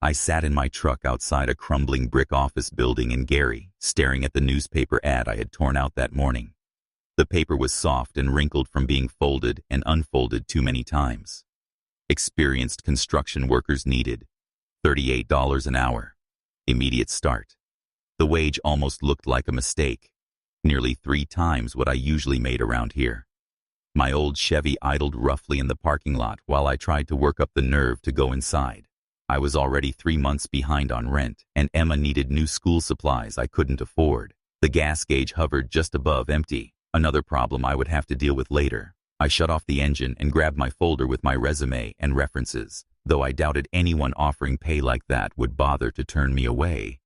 I sat in my truck outside a crumbling brick office building in Gary, staring at the newspaper ad I had torn out that morning. The paper was soft and wrinkled from being folded and unfolded too many times. Experienced construction workers needed. $38 an hour. Immediate start. The wage almost looked like a mistake. Nearly 3 times what I usually made around here. My old Chevy idled roughly in the parking lot while I tried to work up the nerve to go inside. I was already 3 months behind on rent, and Emma needed new school supplies I couldn't afford. The gas gauge hovered just above empty, another problem I would have to deal with later. I shut off the engine and grabbed my folder with my resume and references, though I doubted anyone offering pay like that would bother to turn me away.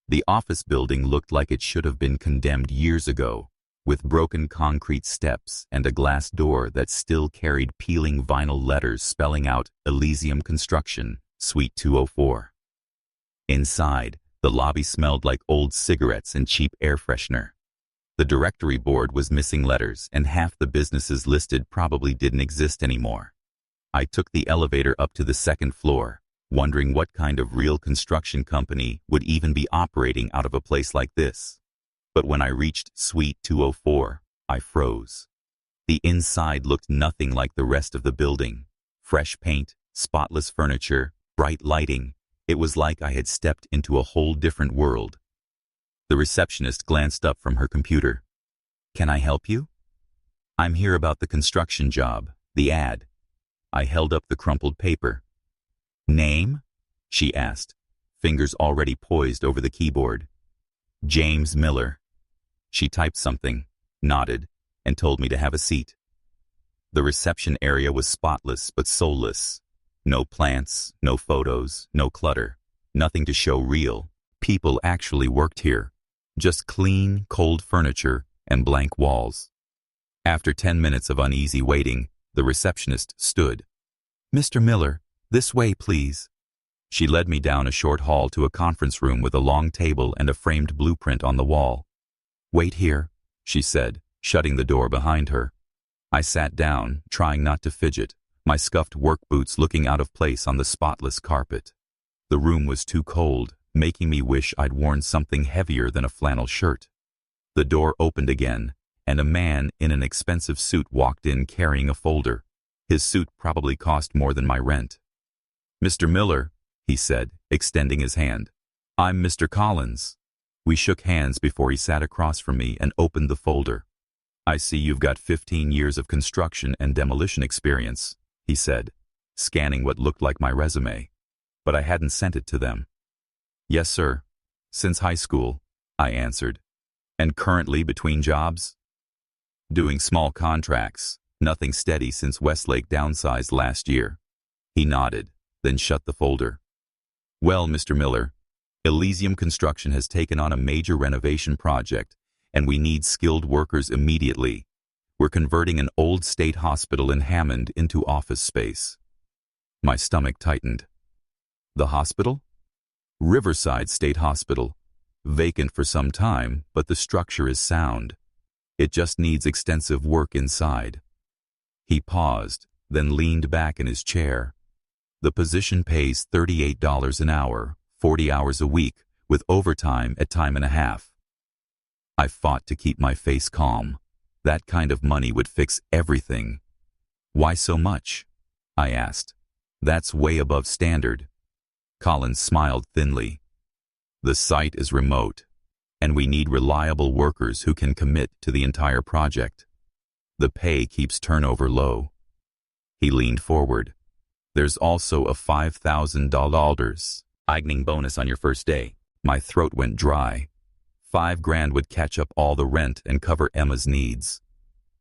The office building looked like it should have been condemned years ago, with broken concrete steps and a glass door that still carried peeling vinyl letters spelling out Elysium Construction, Suite 204. Inside, the lobby smelled like old cigarettes and cheap air freshener. The directory board was missing letters, and half the businesses listed probably didn't exist anymore. I took the elevator up to the 2nd floor, wondering what kind of real construction company would even be operating out of a place like this. But when I reached Suite 204, I froze. The inside looked nothing like the rest of the building. Fresh paint, spotless furniture, bright lighting. It was like I had stepped into a whole different world. The receptionist glanced up from her computer. "Can I help you?" "I'm here about the construction job, the ad." I held up the crumpled paper. "Name?" she asked, fingers already poised over the keyboard. "James Miller." She typed something, nodded, and told me to have a seat. The reception area was spotless but soulless. No plants, no photos, no clutter, nothing to show real people actually worked here. Just clean, cold furniture and blank walls. After 10 minutes of uneasy waiting, the receptionist stood. "Mr. Miller, this way, please." She led me down a short hall to a conference room with a long table and a framed blueprint on the wall. "Wait here," she said, shutting the door behind her. I sat down, trying not to fidget, my scuffed work boots looking out of place on the spotless carpet. The room was too cold, making me wish I'd worn something heavier than a flannel shirt. The door opened again, and a man in an expensive suit walked in carrying a folder. His suit probably cost more than my rent. "Mr. Miller," he said, extending his hand. "I'm Mr. Collins." We shook hands before he sat across from me and opened the folder. "I see you've got 15 years of construction and demolition experience," he said, scanning what looked like my resume. But I hadn't sent it to them. "Yes, sir. Since high school," I answered. "And currently between jobs?" "Doing small contracts, nothing steady since Westlake downsized last year." He nodded, then shut the folder. "Well, Mr. Miller, Elysium Construction has taken on a major renovation project, and we need skilled workers immediately. We're converting an old state hospital in Hammond into office space." My stomach tightened. "The hospital?" "Riverside State Hospital. Vacant for some time, but the structure is sound. It just needs extensive work inside." He paused, then leaned back in his chair. "The position pays $38 an hour, 40 hours a week, with overtime at time and a half." I fought to keep my face calm. That kind of money would fix everything. "Why so much?" I asked. "That's way above standard." Collins smiled thinly. "The site is remote, and we need reliable workers who can commit to the entire project. The pay keeps turnover low." He leaned forward. "There's also a $5,000 signing bonus on your first day." My throat went dry. $5,000 would catch up all the rent and cover Emma's needs.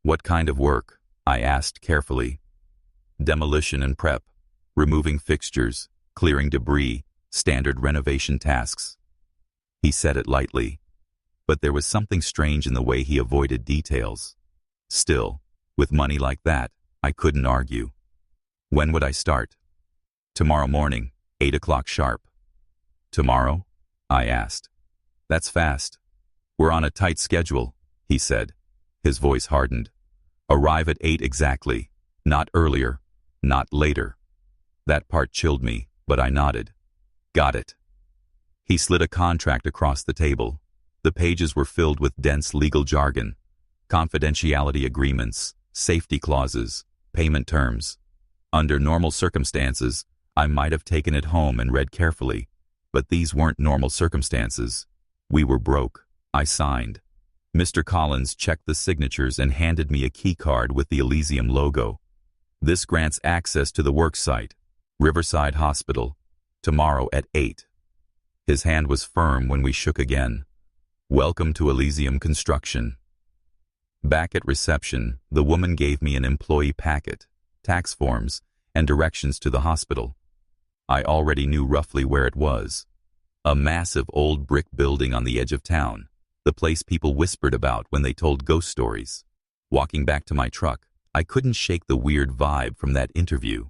"What kind of work?" I asked carefully. "Demolition and prep, removing fixtures, clearing debris, standard renovation tasks." He said it lightly, but there was something strange in the way he avoided details. Still, with money like that, I couldn't argue. "When would I start?" "Tomorrow morning, 8 o'clock sharp." "Tomorrow?" I asked. "That's fast." "We're on a tight schedule," he said. His voice hardened. "Arrive at 8 exactly. Not earlier, not later." That part chilled me, but I nodded. Got it. He slid a contract across the table. The pages were filled with dense legal jargon, confidentiality agreements, safety clauses, payment terms. Under normal circumstances, I might have taken it home and read carefully, but these weren't normal circumstances. We were broke. I signed. Mr. Collins checked the signatures and handed me a key card with the Elysium logo. This grants access to the work site, Riverside Hospital, tomorrow at 8. His hand was firm when we shook again. Welcome to Elysium Construction. Back at reception, the woman gave me an employee packet, tax forms, and directions to the hospital. I already knew roughly where it was. A massive old brick building on the edge of town, the place people whispered about when they told ghost stories. Walking back to my truck, I couldn't shake the weird vibe from that interview.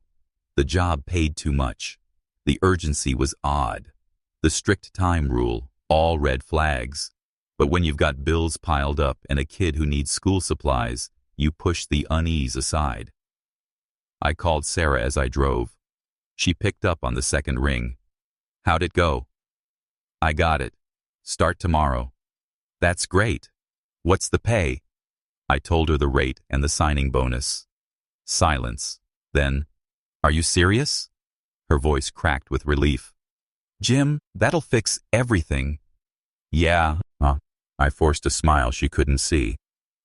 The job paid too much. The urgency was odd. The strict time rule, all red flags. But when you've got bills piled up and a kid who needs school supplies, you push the unease aside. I called Sarah as I drove. She picked up on the second ring. How'd it go? I got it. Start tomorrow. That's great. What's the pay? I told her the rate and the signing bonus. Silence. Then, are you serious? Her voice cracked with relief. Jim, that'll fix everything. Yeah, I forced a smile she couldn't see.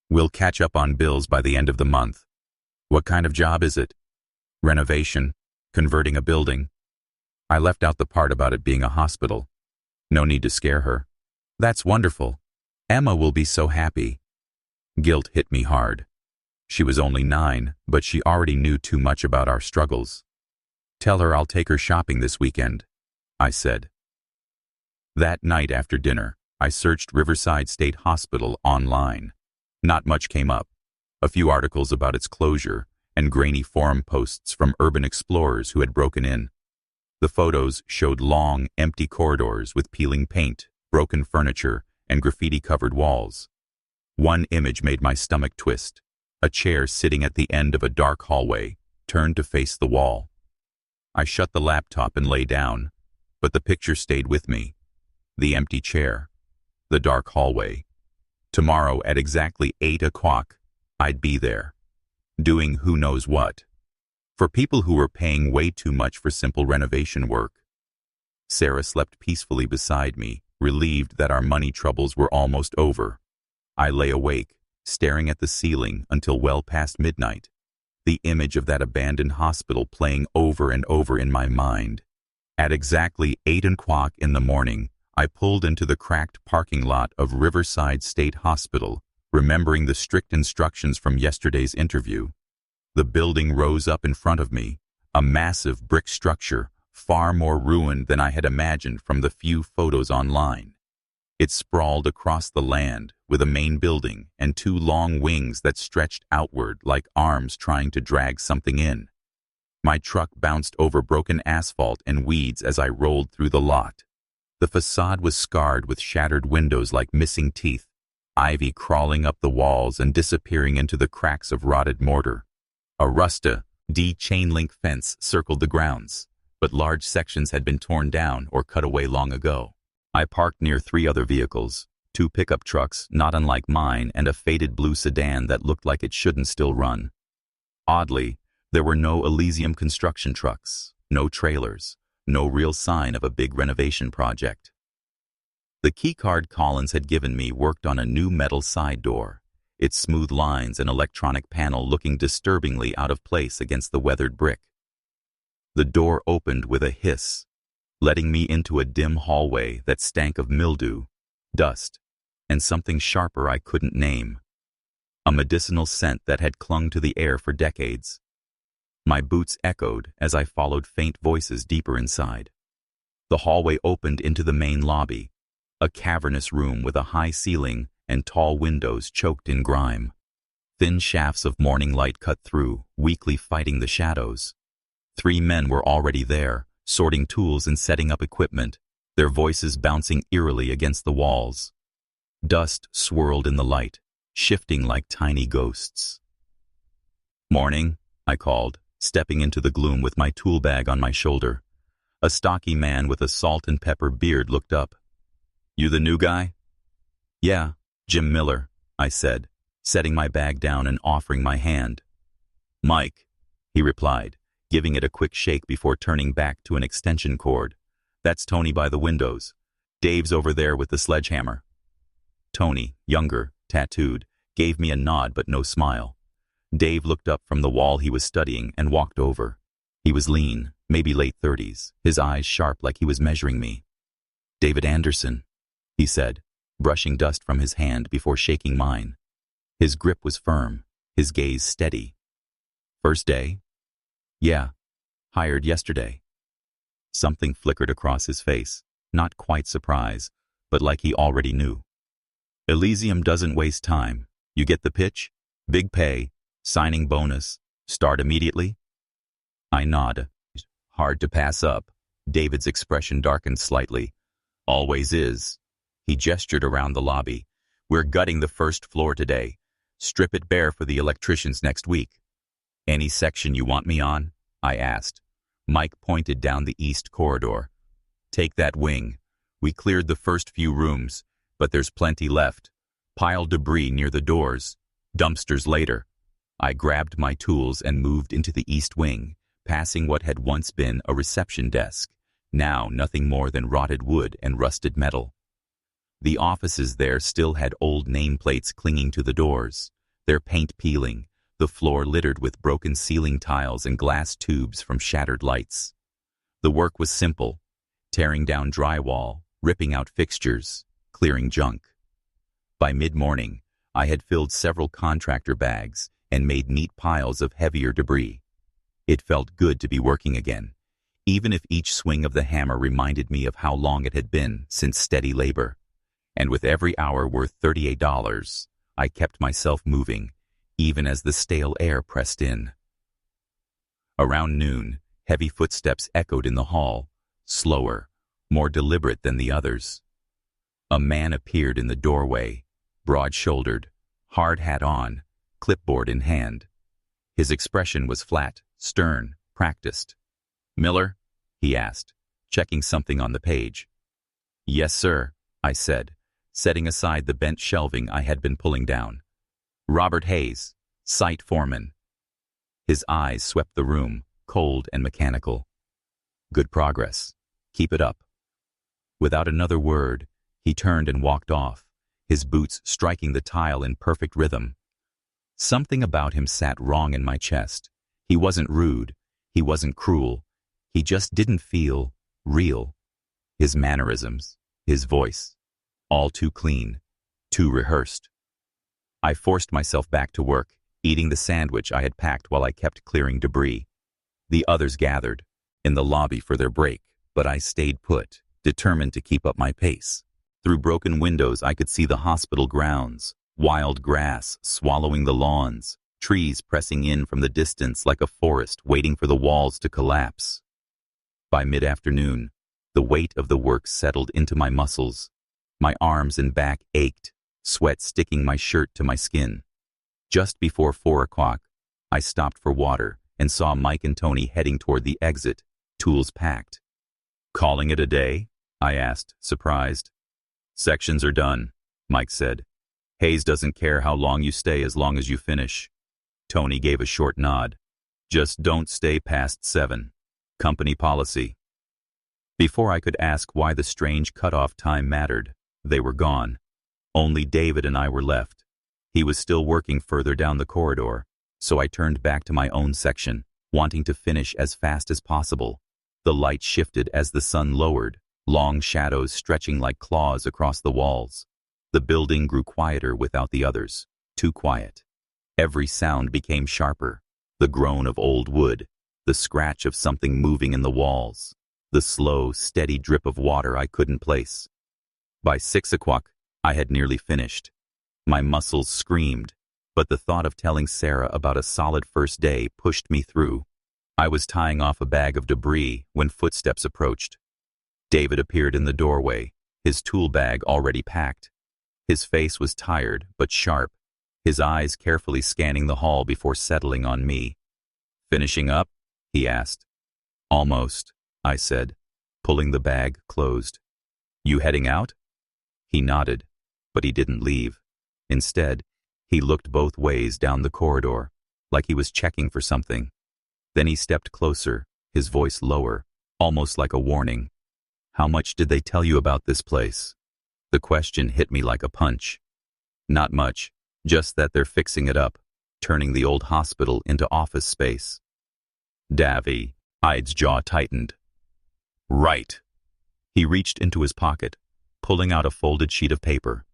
We'll catch up on bills by the end of the month. What kind of job is it? Renovation, converting a building. I left out the part about it being a hospital. No need to scare her. That's wonderful. Emma will be so happy. Guilt hit me hard. She was only 9, but she already knew too much about our struggles. Tell her I'll take her shopping this weekend, I said. That night after dinner, I searched Riverside State Hospital online. Not much came up. A few articles about its closure and grainy forum posts from urban explorers who had broken in. The photos showed long, empty corridors with peeling paint, broken furniture, and graffiti-covered walls. One image made my stomach twist. A chair sitting at the end of a dark hallway, turned to face the wall. I shut the laptop and lay down, but the picture stayed with me. The empty chair. The dark hallway. Tomorrow at exactly 8 o'clock, I'd be there. Doing who knows what. For people who were paying way too much for simple renovation work. Sarah slept peacefully beside me, relieved that our money troubles were almost over. I lay awake, staring at the ceiling until well past midnight, the image of that abandoned hospital playing over and over in my mind. At exactly 8 o'clock in the morning, I pulled into the cracked parking lot of Riverside State Hospital, remembering the strict instructions from yesterday's interview. The building rose up in front of me, a massive brick structure, far more ruined than I had imagined from the few photos online. It sprawled across the land, with a main building and 2 long wings that stretched outward like arms trying to drag something in. My truck bounced over broken asphalt and weeds as I rolled through the lot. The facade was scarred with shattered windows like missing teeth, ivy crawling up the walls and disappearing into the cracks of rotted mortar. A Rusta-D chain-link fence circled the grounds, but large sections had been torn down or cut away long ago. I parked near 3 other vehicles, 2 pickup trucks not unlike mine and a faded blue sedan that looked like it shouldn't still run. Oddly, there were no Elysium construction trucks, no trailers, no real sign of a big renovation project. The keycard Collins had given me worked on a new metal side door, its smooth lines and electronic panel looking disturbingly out of place against the weathered brick. The door opened with a hiss, letting me into a dim hallway that stank of mildew, dust, and something sharper I couldn't name. A medicinal scent that had clung to the air for decades. My boots echoed as I followed faint voices deeper inside. The hallway opened into the main lobby, a cavernous room with a high ceiling and tall windows choked in grime. Thin shafts of morning light cut through, weakly fighting the shadows. 3 men were already there, sorting tools and setting up equipment, their voices bouncing eerily against the walls. Dust swirled in the light, shifting like tiny ghosts. "Morning," I called, stepping into the gloom with my tool bag on my shoulder. A stocky man with a salt and pepper beard looked up. "You the new guy?" "Yeah, Jim Miller," I said, setting my bag down and offering my hand. "Mike," he replied, giving it a quick shake before turning back to an extension cord. "That's Tony by the windows. Dave's over there with the sledgehammer." Tony, younger, tattooed, gave me a nod but no smile. Dave looked up from the wall he was studying and walked over. He was lean, maybe late 30s, his eyes sharp like he was measuring me. "David Anderson," he said, brushing dust from his hand before shaking mine. His grip was firm, his gaze steady. "First day?" "Yeah, hired yesterday." Something flickered across his face, not quite surprise, but like he already knew. "Elysium doesn't waste time. You get the pitch? Big pay, signing bonus, start immediately?" I nod. "Hard to pass up." David's expression darkened slightly. "Always is." He gestured around the lobby. "We're gutting the first floor today. Strip it bare for the electricians next week." "Any section you want me on?" I asked. Mike pointed down the east corridor. "Take that wing. We cleared the first few rooms, but there's plenty left. Pile debris near the doors. Dumpsters later." I grabbed my tools and moved into the east wing, passing what had once been a reception desk, now nothing more than rotted wood and rusted metal. The offices there still had old nameplates clinging to the doors, their paint peeling, the floor littered with broken ceiling tiles and glass tubes from shattered lights. The work was simple: tearing down drywall, ripping out fixtures, clearing junk. By mid-morning, I had filled several contractor bags and made neat piles of heavier debris. It felt good to be working again, even if each swing of the hammer reminded me of how long it had been since steady labor. And with every hour worth $38, I kept myself moving, even as the stale air pressed in. Around noon, heavy footsteps echoed in the hall, slower, more deliberate than the others. A man appeared in the doorway, broad-shouldered, hard hat on, clipboard in hand. His expression was flat, stern, practiced. "Miller?" he asked, checking something on the page. "Yes, sir," I said, setting aside the bent shelving I had been pulling down. "Robert Hayes, site foreman." His eyes swept the room, cold and mechanical. "Good progress. Keep it up." Without another word, he turned and walked off, his boots striking the tile in perfect rhythm. Something about him sat wrong in my chest. He wasn't rude. He wasn't cruel. He just didn't feel real. His mannerisms, his voice, all too clean, too rehearsed. I forced myself back to work, eating the sandwich I had packed while I kept clearing debris. The others gathered in the lobby for their break, but I stayed put, determined to keep up my pace. Through broken windows I could see the hospital grounds, wild grass swallowing the lawns, trees pressing in from the distance like a forest waiting for the walls to collapse. By mid-afternoon, the weight of the work settled into my muscles. My arms and back ached, sweat sticking my shirt to my skin. Just before 4 o'clock, I stopped for water and saw Mike and Tony heading toward the exit, tools packed. "Calling it a day?" I asked, surprised. "Sections are done," Mike said. "Hayes doesn't care how long you stay as long as you finish." Tony gave a short nod. "Just don't stay past 7. Company policy." Before I could ask why the strange cutoff time mattered, they were gone. Only David and I were left. He was still working further down the corridor, so I turned back to my own section, wanting to finish as fast as possible. The light shifted as the sun lowered, long shadows stretching like claws across the walls. The building grew quieter without the others, too quiet. Every sound became sharper: the groan of old wood, the scratch of something moving in the walls, the slow, steady drip of water I couldn't place. By 6 o'clock, I had nearly finished. My muscles screamed, but the thought of telling Sarah about a solid first day pushed me through. I was tying off a bag of debris when footsteps approached. David appeared in the doorway, his tool bag already packed. His face was tired but sharp, his eyes carefully scanning the hall before settling on me. "Finishing up?" he asked. "Almost," I said, pulling the bag closed. You heading out? He nodded, but he didn't leave. Instead, he looked both ways down the corridor, like he was checking for something. Then he stepped closer, his voice lower, almost like a warning. How much did they tell you about this place? The question hit me like a punch. Not much, just that they're fixing it up, turning the old hospital into office space. Davy, Hyde's jaw tightened. Right. He reached into his pocket, pulling out a folded sheet of paper.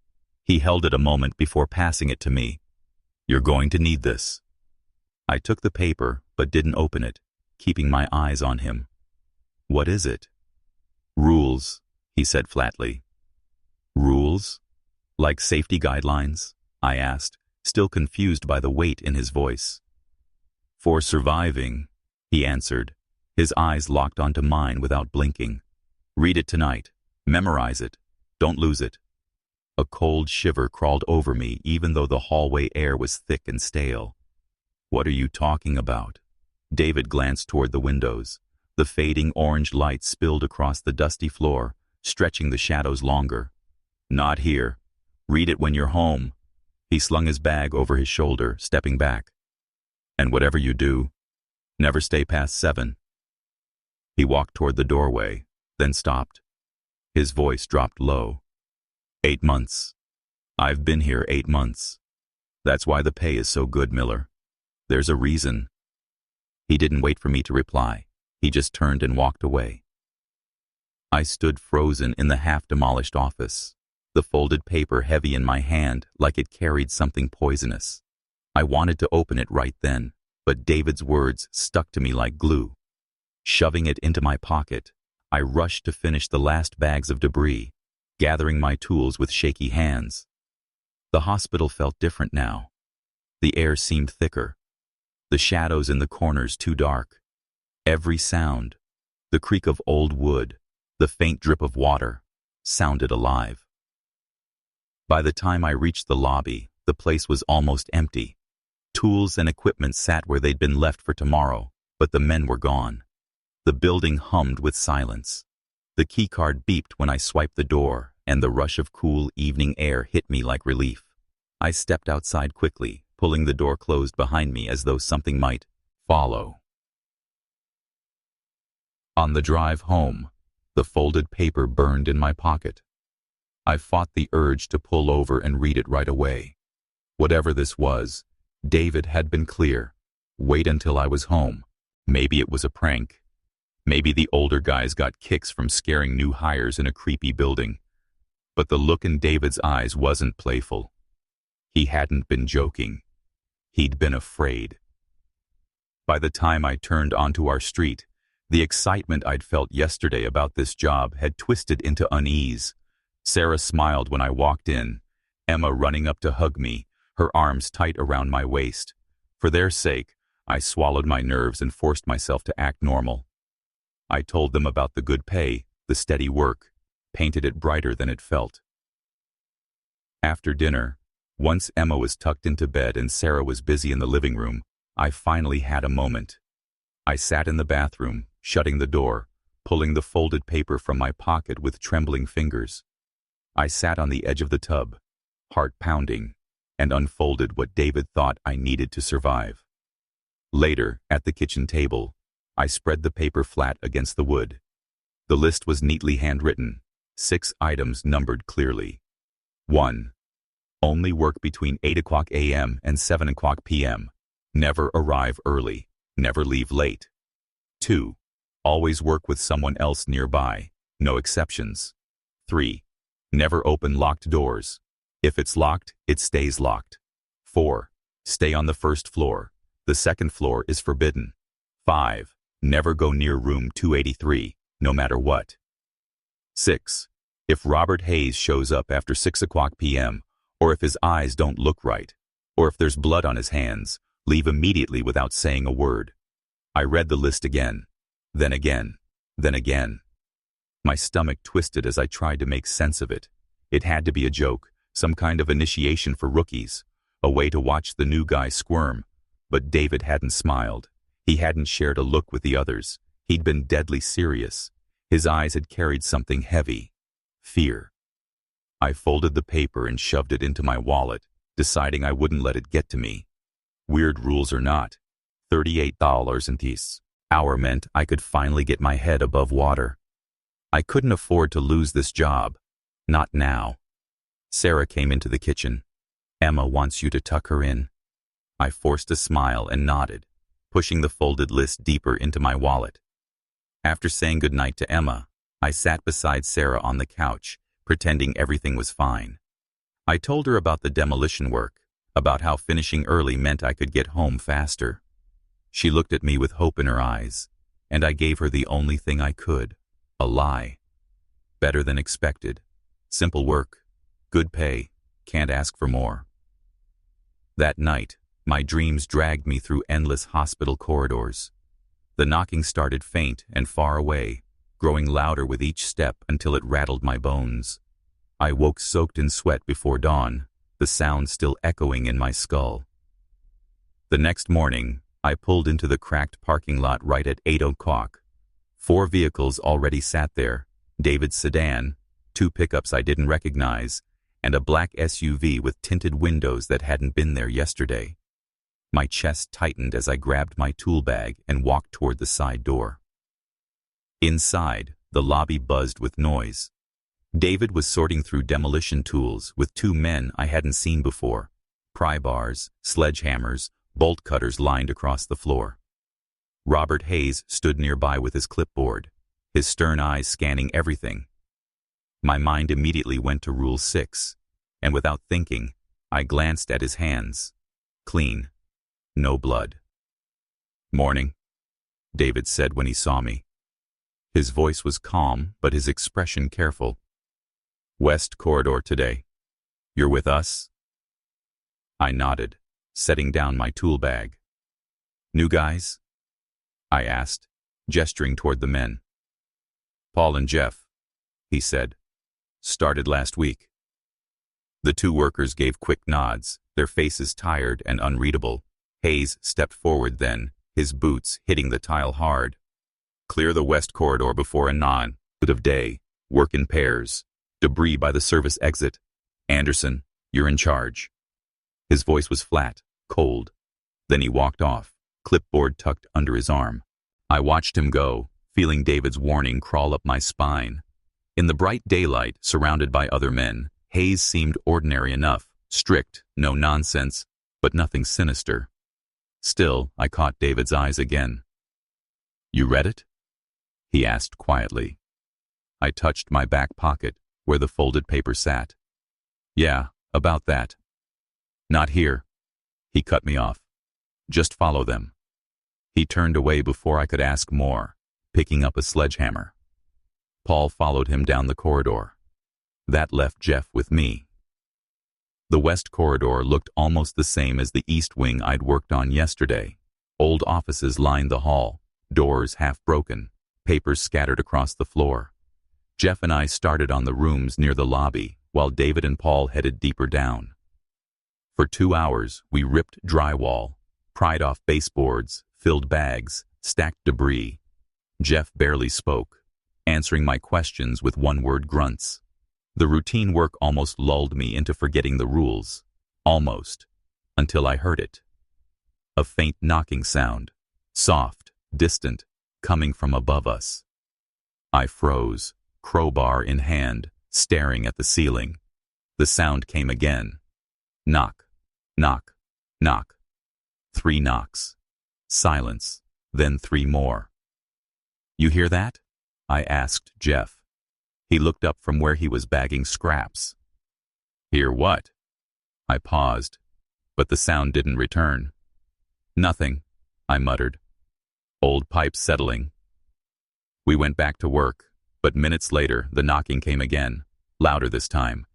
He held it a moment before passing it to me. You're going to need this. I took the paper, but didn't open it, keeping my eyes on him. What is it? Rules, he said flatly. Rules? Like safety guidelines? I asked, still confused by the weight in his voice. For surviving, he answered, his eyes locked onto mine without blinking. Read it tonight. Memorize it. Don't lose it. A cold shiver crawled over me even though the hallway air was thick and stale. What are you talking about? David glanced toward the windows. The fading orange light spilled across the dusty floor, stretching the shadows longer. Not here. Read it when you're home. He slung his bag over his shoulder, stepping back. And whatever you do, never stay past 7. He walked toward the doorway, then stopped. His voice dropped low. 8 months. I've been here 8 months. That's why the pay is so good, Miller. There's a reason. He didn't wait for me to reply. He just turned and walked away. I stood frozen in the half-demolished office, the folded paper heavy in my hand like it carried something poisonous. I wanted to open it right then, but David's words stuck to me like glue. Shoving it into my pocket, I rushed to finish the last bags of debris, gathering my tools with shaky hands. The hospital felt different now. The air seemed thicker. The shadows in the corners too dark. Every sound, the creak of old wood, the faint drip of water, sounded alive. By the time I reached the lobby, the place was almost empty. Tools and equipment sat where they'd been left for tomorrow, but the men were gone. The building hummed with silence. The keycard beeped when I swiped the door, and the rush of cool evening air hit me like relief. I stepped outside quickly, pulling the door closed behind me as though something might follow. On the drive home, the folded paper burned in my pocket. I fought the urge to pull over and read it right away. Whatever this was, David had been clear. Wait until I was home. Maybe it was a prank. Maybe the older guys got kicks from scaring new hires in a creepy building. But the look in David's eyes wasn't playful. He hadn't been joking. He'd been afraid. By the time I turned onto our street, the excitement I'd felt yesterday about this job had twisted into unease. Sarah smiled when I walked in, Emma running up to hug me, her arms tight around my waist. For their sake, I swallowed my nerves and forced myself to act normal. I told them about the good pay, the steady work, painted it brighter than it felt. After dinner, once Emma was tucked into bed and Sarah was busy in the living room, I finally had a moment. I sat in the bathroom, shutting the door, pulling the folded paper from my pocket with trembling fingers. I sat on the edge of the tub, heart pounding, and unfolded what David thought I needed to survive. Later, at the kitchen table, I spread the paper flat against the wood. The list was neatly handwritten, 6 items numbered clearly. 1. Only work between 8 o'clock a.m. and 7 o'clock p.m. Never arrive early. Never leave late. 2. Always work with someone else nearby. No exceptions. 3. Never open locked doors. If it's locked, it stays locked. 4. Stay on the first floor. The second floor is forbidden. 5. Never go near room 283, no matter what. 6. If Robert Hayes shows up after 6 o'clock p.m., or if his eyes don't look right, or if there's blood on his hands, leave immediately without saying a word. I read the list again, then again, then again. My stomach twisted as I tried to make sense of it. It had to be a joke, some kind of initiation for rookies, a way to watch the new guy squirm. But David hadn't smiled. He hadn't shared a look with the others. He'd been deadly serious. His eyes had carried something heavy. Fear. I folded the paper and shoved it into my wallet, deciding I wouldn't let it get to me. Weird rules or not, $38 in this hour meant I could finally get my head above water. I couldn't afford to lose this job. Not now. Sarah came into the kitchen. "Emma wants you to tuck her in." I forced a smile and nodded, pushing the folded list deeper into my wallet. After saying goodnight to Emma, I sat beside Sarah on the couch, pretending everything was fine. I told her about the demolition work, about how finishing early meant I could get home faster. She looked at me with hope in her eyes, and I gave her the only thing I could, a lie. Better than expected. Simple work, good pay, can't ask for more. That night, my dreams dragged me through endless hospital corridors. The knocking started faint and far away, growing louder with each step until it rattled my bones. I woke soaked in sweat before dawn, the sound still echoing in my skull. The next morning, I pulled into the cracked parking lot right at 8 o'clock. 4 vehicles already sat there, David's sedan, 2 pickups I didn't recognize, and a black SUV with tinted windows that hadn't been there yesterday. My chest tightened as I grabbed my tool bag and walked toward the side door. Inside, the lobby buzzed with noise. David was sorting through demolition tools with 2 men I hadn't seen before. Pry bars, sledgehammers, bolt cutters lined across the floor. Robert Hayes stood nearby with his clipboard, his stern eyes scanning everything. My mind immediately went to Rule 6, and without thinking, I glanced at his hands. Clean. No blood. "Morning," David said when he saw me. His voice was calm, but his expression careful. "West Corridor today. You're with us?" I nodded, setting down my tool bag. "New guys?" I asked, gesturing toward the men. "Paul and Jeff," he said. "Started last week." The 2 workers gave quick nods, their faces tired and unreadable. Hayes stepped forward then, his boots hitting the tile hard. "Clear the West Corridor before a non-of day. Work in pairs. Debris by the service exit. Anderson, you're in charge." His voice was flat, cold. Then he walked off, clipboard tucked under his arm. I watched him go, feeling David's warning crawl up my spine. In the bright daylight, surrounded by other men, Hayes seemed ordinary enough, strict, no nonsense, but nothing sinister. Still, I caught David's eyes again. "You read it?" he asked quietly. I touched my back pocket, where the folded paper sat. "Yeah, about that." "Not here." He cut me off. "Just follow them." He turned away before I could ask more, picking up a sledgehammer. Paul followed him down the corridor. That left Jeff with me. The West Corridor looked almost the same as the East Wing I'd worked on yesterday. Old offices lined the hall, doors half broken, papers scattered across the floor. Jeff and I started on the rooms near the lobby, while David and Paul headed deeper down. For 2 hours, we ripped drywall, pried off baseboards, filled bags, stacked debris. Jeff barely spoke, answering my questions with one-word grunts. The routine work almost lulled me into forgetting the rules. Almost. Until I heard it. A faint knocking sound. Soft, distant, coming from above us. I froze, crowbar in hand, staring at the ceiling. The sound came again. Knock, knock, knock. 3 knocks. Silence, then 3 more. "You hear that?" I asked Jeff. He looked up from where he was bagging scraps. "Hear what?" I paused, but the sound didn't return. "Nothing," I muttered. "Old pipes settling." We went back to work, but minutes later the knocking came again, louder this time.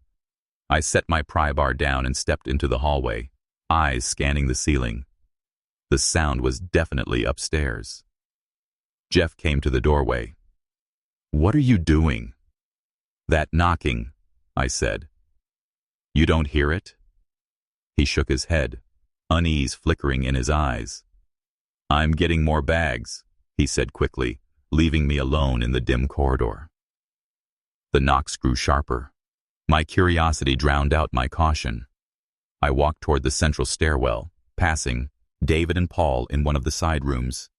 I set my pry bar down and stepped into the hallway, eyes scanning the ceiling. The sound was definitely upstairs. Jeff came to the doorway. "What are you doing?" "That knocking," I said. "You don't hear it?" He shook his head, unease flickering in his eyes. "I'm getting more bags," he said quickly, leaving me alone in the dim corridor. The knocks grew sharper. My curiosity drowned out my caution. I walked toward the central stairwell, passing David and Paul in one of the side rooms.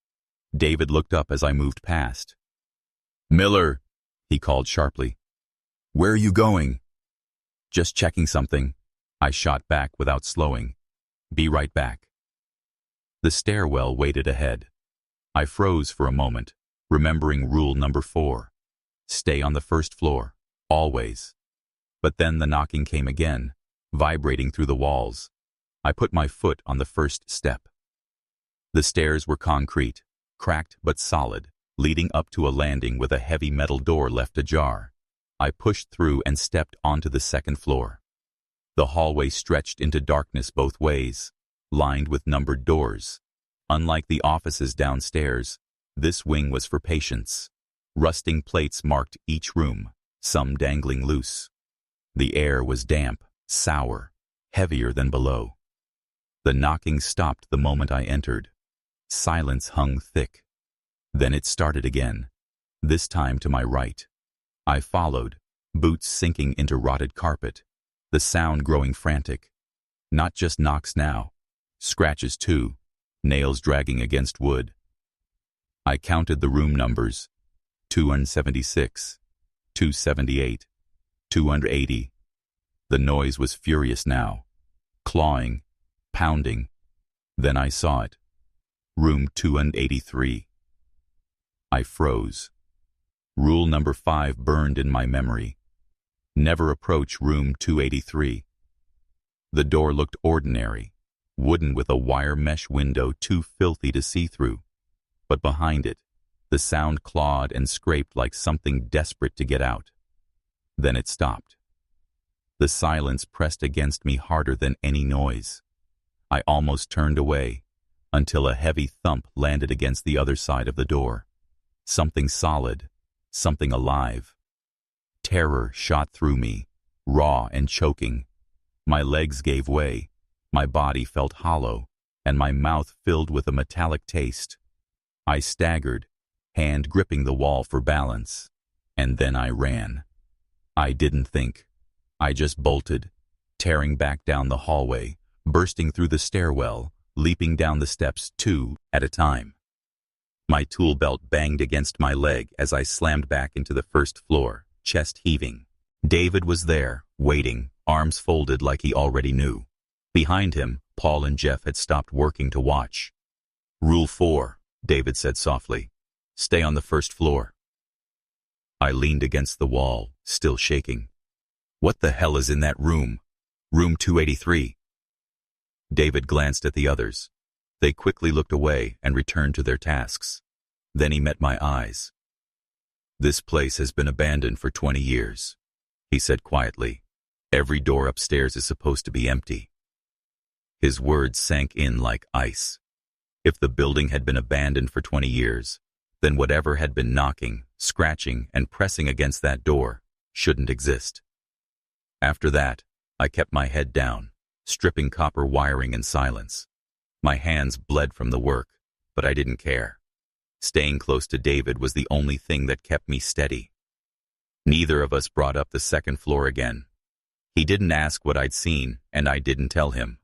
David looked up as I moved past. "Miller," he called sharply. "Where are you going?" "Just checking something," I shot back without slowing. "Be right back." The stairwell waited ahead. I froze for a moment, remembering rule number 4. Stay on the first floor, always. But then the knocking came again, vibrating through the walls. I put my foot on the first step. The stairs were concrete, cracked but solid, leading up to a landing with a heavy metal door left ajar. I pushed through and stepped onto the second floor. The hallway stretched into darkness both ways, lined with numbered doors. Unlike the offices downstairs, this wing was for patients. Rusting plates marked each room, some dangling loose. The air was damp, sour, heavier than below. The knocking stopped the moment I entered. Silence hung thick. Then it started again, this time to my right. I followed, boots sinking into rotted carpet, the sound growing frantic. Not just knocks now, scratches too, nails dragging against wood. I counted the room numbers: 276, 278, 280. The noise was furious now, clawing, pounding. Then I saw it. Room 283. I froze. Rule number 5 burned in my memory. Never approach room 283. The door looked ordinary, wooden with a wire mesh window too filthy to see through. But behind it, the sound clawed and scraped like something desperate to get out. Then it stopped. The silence pressed against me harder than any noise. I almost turned away, until a heavy thump landed against the other side of the door. Something solid, something alive. Terror shot through me, raw and choking. My legs gave way, my body felt hollow, and my mouth filled with a metallic taste. I staggered, hand gripping the wall for balance, and then I ran. I didn't think. I just bolted, tearing back down the hallway, bursting through the stairwell, leaping down the steps 2 at a time. My tool belt banged against my leg as I slammed back into the first floor, chest heaving. David was there, waiting, arms folded like he already knew. Behind him, Paul and Jeff had stopped working to watch. "Rule 4, David said softly. "Stay on the first floor." I leaned against the wall, still shaking. "What the hell is in that room? Room 283. David glanced at the others. They quickly looked away and returned to their tasks. Then he met my eyes. "This place has been abandoned for 20 years, he said quietly. "Every door upstairs is supposed to be empty." His words sank in like ice. If the building had been abandoned for 20 years, then whatever had been knocking, scratching, and pressing against that door shouldn't exist. After that, I kept my head down, stripping copper wiring in silence. My hands bled from the work, but I didn't care. Staying close to David was the only thing that kept me steady. Neither of us brought up the second floor again. He didn't ask what I'd seen, and I didn't tell him.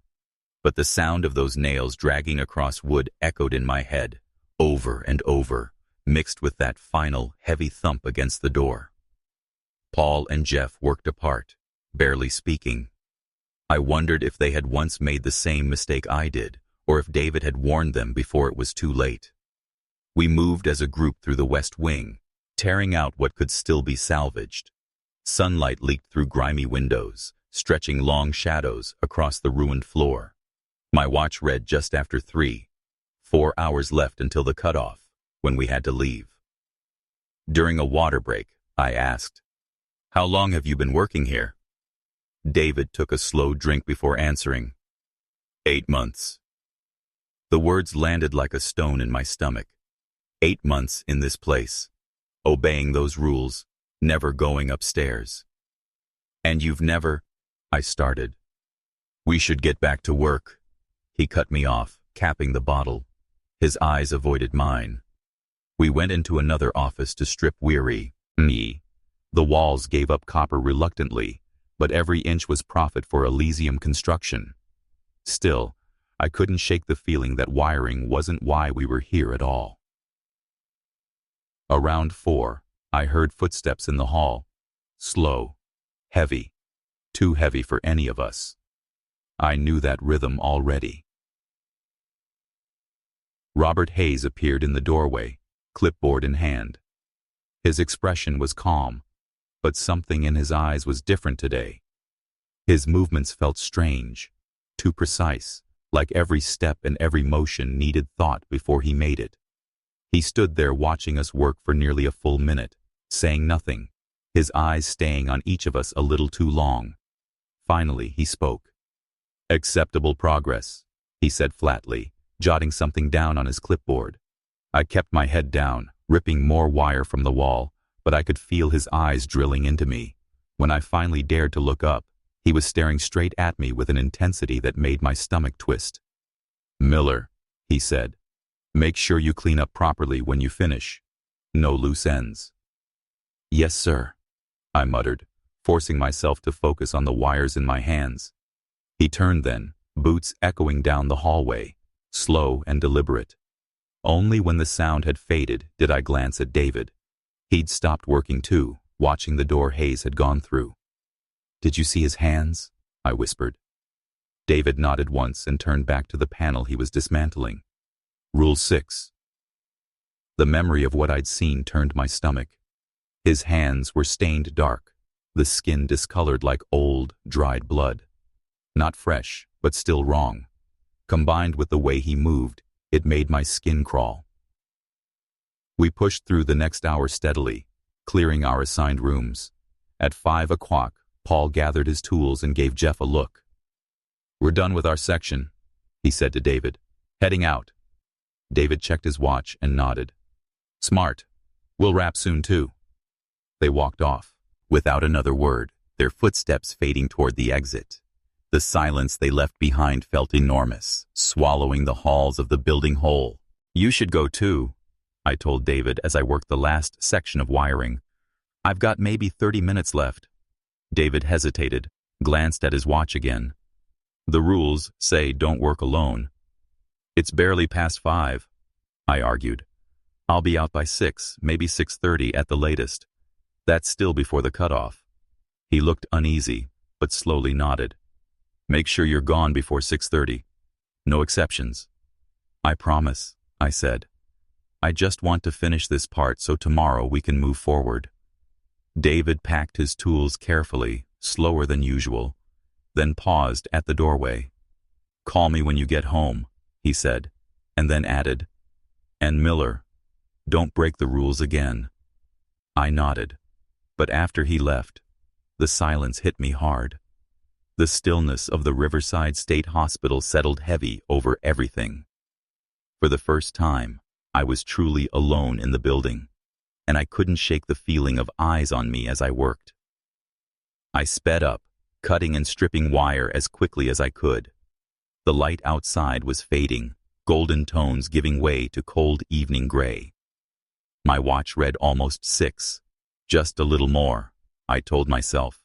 But the sound of those nails dragging across wood echoed in my head, over and over, mixed with that final, heavy thump against the door. Paul and Jeff worked apart, barely speaking. I wondered if they had once made the same mistake I did, or if David had warned them before it was too late. We moved as a group through the west wing, tearing out what could still be salvaged. Sunlight leaked through grimy windows, stretching long shadows across the ruined floor. My watch read just after 3. 4 hours left until the cutoff, when we had to leave. During a water break, I asked, "How long have you been working here?" David took a slow drink before answering, 8 months. The words landed like a stone in my stomach. 8 months in this place, obeying those rules, never going upstairs. "And you've never—" I started. "We should get back to work." He cut me off, capping the bottle. His eyes avoided mine. We went into another office to strip weary. Me. The walls gave up copper reluctantly, but every inch was profit for Elysium Construction. Still, I couldn't shake the feeling that wiring wasn't why we were here at all. Around 4, I heard footsteps in the hall. Slow. Heavy. Too heavy for any of us. I knew that rhythm already. Robert Hayes appeared in the doorway, clipboard in hand. His expression was calm, but something in his eyes was different today. His movements felt strange, too precise, like every step and every motion needed thought before he made it. He stood there watching us work for nearly a full minute, saying nothing, his eyes staying on each of us a little too long. Finally, he spoke. "Acceptable progress," he said flatly, jotting something down on his clipboard. I kept my head down, ripping more wire from the wall, but I could feel his eyes drilling into me. When I finally dared to look up, he was staring straight at me with an intensity that made my stomach twist. "Miller," he said, "make sure you clean up properly when you finish. No loose ends." "Yes, sir," I muttered, forcing myself to focus on the wires in my hands. He turned then, boots echoing down the hallway, slow and deliberate. Only when the sound had faded did I glance at David. He'd stopped working too, watching the door Hayes had gone through. "Did you see his hands?" I whispered. David nodded once and turned back to the panel he was dismantling. Rule 6. The memory of what I'd seen turned my stomach. His hands were stained dark, the skin discolored like old, dried blood. Not fresh, but still wrong. Combined with the way he moved, it made my skin crawl. We pushed through the next hour steadily, clearing our assigned rooms. At 5 o'clock, Paul gathered his tools and gave Jeff a look. "We're done with our section," he said to David. "Heading out." David checked his watch and nodded. "Smart. We'll wrap soon too." They walked off, without another word, their footsteps fading toward the exit. The silence they left behind felt enormous, swallowing the halls of the building whole. "You should go too," I told David as I worked the last section of wiring. "I've got maybe 30 minutes left." David hesitated, glanced at his watch again. "The rules say don't work alone." "It's barely past 5, I argued. "I'll be out by 6, maybe 6:30 at the latest. That's still before the cutoff." He looked uneasy, but slowly nodded. "Make sure you're gone before 6:30. No exceptions." "I promise," I said. "I just want to finish this part so tomorrow we can move forward." David packed his tools carefully, slower than usual, then paused at the doorway. "Call me when you get home," he said, and then added, "And Miller, don't break the rules again." I nodded, but after he left, the silence hit me hard. The stillness of the Riverside State Hospital settled heavy over everything. For the first time, I was truly alone in the building, and I couldn't shake the feeling of eyes on me as I worked. I sped up, cutting and stripping wire as quickly as I could. The light outside was fading, golden tones giving way to cold evening gray. My watch read almost 6. Just a little more, I told myself.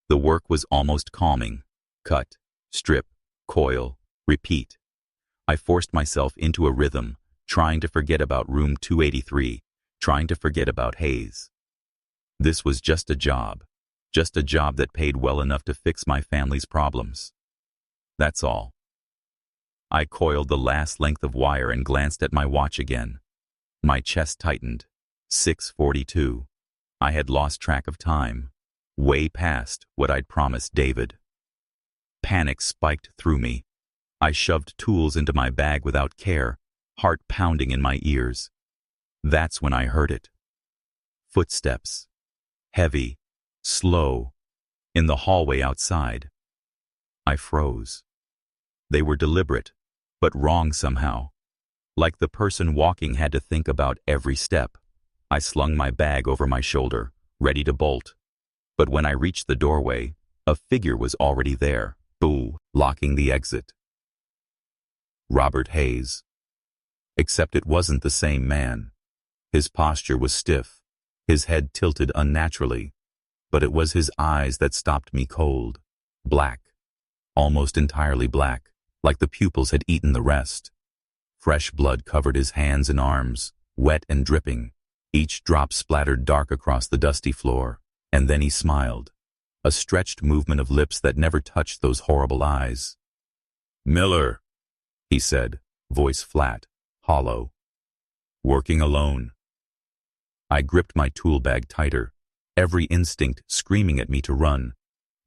The work was almost calming. Cut, strip, coil, repeat. I forced myself into a rhythm, trying to forget about room 283, trying to forget about Hayes. This was just a job that paid well enough to fix my family's problems. That's all. I coiled the last length of wire and glanced at my watch again. My chest tightened. 6:42. I had lost track of time, way past what I'd promised David. Panic spiked through me. I shoved tools into my bag without care, heart pounding in my ears. That's when I heard it. Footsteps. Heavy, slow, in the hallway outside. I froze. They were deliberate, but wrong somehow. Like the person walking had to think about every step. I slung my bag over my shoulder, ready to bolt. But when I reached the doorway, a figure was already there, locking the exit. Robert Hayes. Except it wasn't the same man. His posture was stiff, his head tilted unnaturally, but it was his eyes that stopped me cold. Black, almost entirely black, like the pupils had eaten the rest. Fresh blood covered his hands and arms, wet and dripping. Each drop splattered dark across the dusty floor, and then he smiled, a stretched movement of lips that never touched those horrible eyes. "Miller," he said, voice flat, hollow. "Working alone." I gripped my tool bag tighter, every instinct screaming at me to run,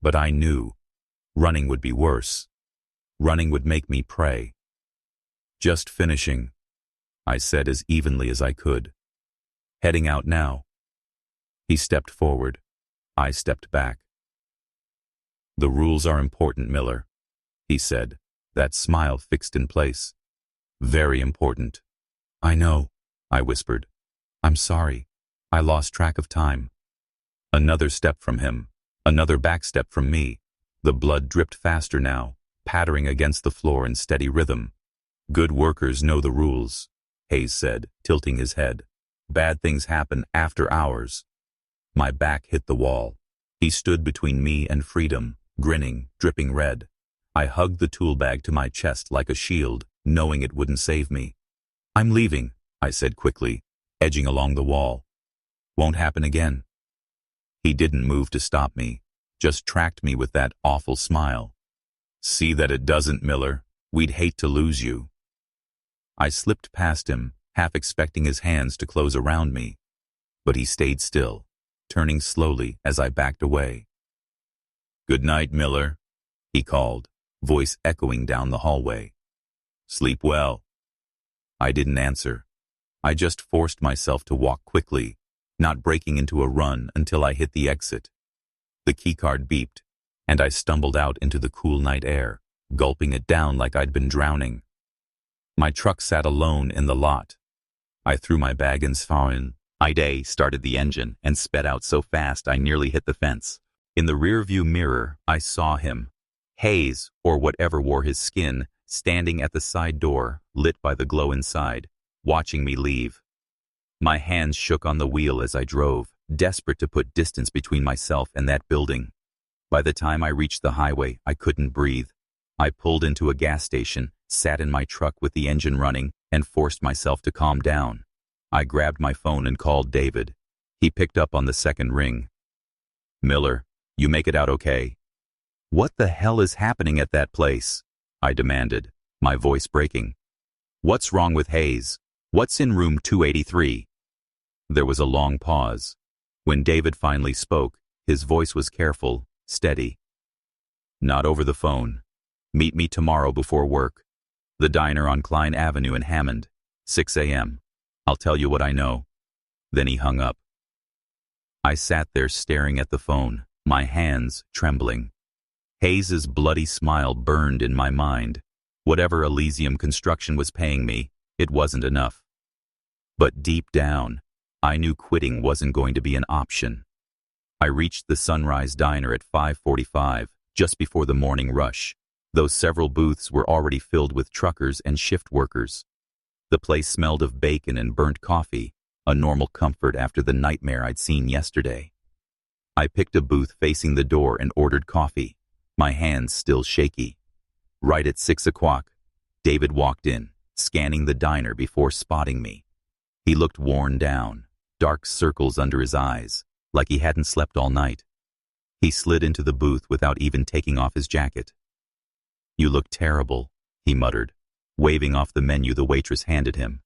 but I knew running would be worse. Running would make me pray. "Just finishing," I said as evenly as I could. "Heading out now." He stepped forward. I stepped back. "The rules are important, Miller," he said, that smile fixed in place. "Very important." "I know," I whispered. "I'm sorry. I lost track of time." Another step from him, another back step from me. The blood dripped faster now, pattering against the floor in steady rhythm. "Good workers know the rules," Hayes said, tilting his head. "Bad things happen after hours." My back hit the wall. He stood between me and freedom, grinning, dripping red. I hugged the tool bag to my chest like a shield, knowing it wouldn't save me. "I'm leaving," I said quickly, edging along the wall. "Won't happen again." He didn't move to stop me, just tracked me with that awful smile. "See that it doesn't, Miller. We'd hate to lose you." I slipped past him, half expecting his hands to close around me, but he stayed still, turning slowly as I backed away. "Good night, Miller," he called, voice echoing down the hallway. "Sleep well." I didn't answer. I just forced myself to walk quickly, not breaking into a run until I hit the exit. The keycard beeped, and I stumbled out into the cool night air, gulping it down like I'd been drowning. My truck sat alone in the lot. I threw my bag in Sfarin. Ide started the engine and sped out so fast I nearly hit the fence. In the rearview mirror, I saw him, Hayes, or whatever wore his skin, standing at the side door, lit by the glow inside, watching me leave. My hands shook on the wheel as I drove, desperate to put distance between myself and that building. By the time I reached the highway, I couldn't breathe. I pulled into a gas station, sat in my truck with the engine running, and forced myself to calm down. I grabbed my phone and called David. He picked up on the second ring. "Miller, you make it out okay?" "What the hell is happening at that place?" I demanded, my voice breaking. "What's wrong with Hayes? What's in room 283? There was a long pause. When David finally spoke, his voice was careful, steady. "Not over the phone. Meet me tomorrow before work. The diner on Klein Avenue in Hammond, 6 a.m. I'll tell you what I know." Then he hung up. I sat there staring at the phone, my hands trembling. Hayes's bloody smile burned in my mind. Whatever Elysium Construction was paying me, it wasn't enough. But deep down, I knew quitting wasn't going to be an option. I reached the Sunrise Diner at 5:45, just before the morning rush, though several booths were already filled with truckers and shift workers. The place smelled of bacon and burnt coffee, a normal comfort after the nightmare I'd seen yesterday. I picked a booth facing the door and ordered coffee, my hands still shaky. Right at 6 o'clock, David walked in, scanning the diner before spotting me. He looked worn down, dark circles under his eyes, like he hadn't slept all night. He slid into the booth without even taking off his jacket. "You look terrible," he muttered, waving off the menu the waitress handed him.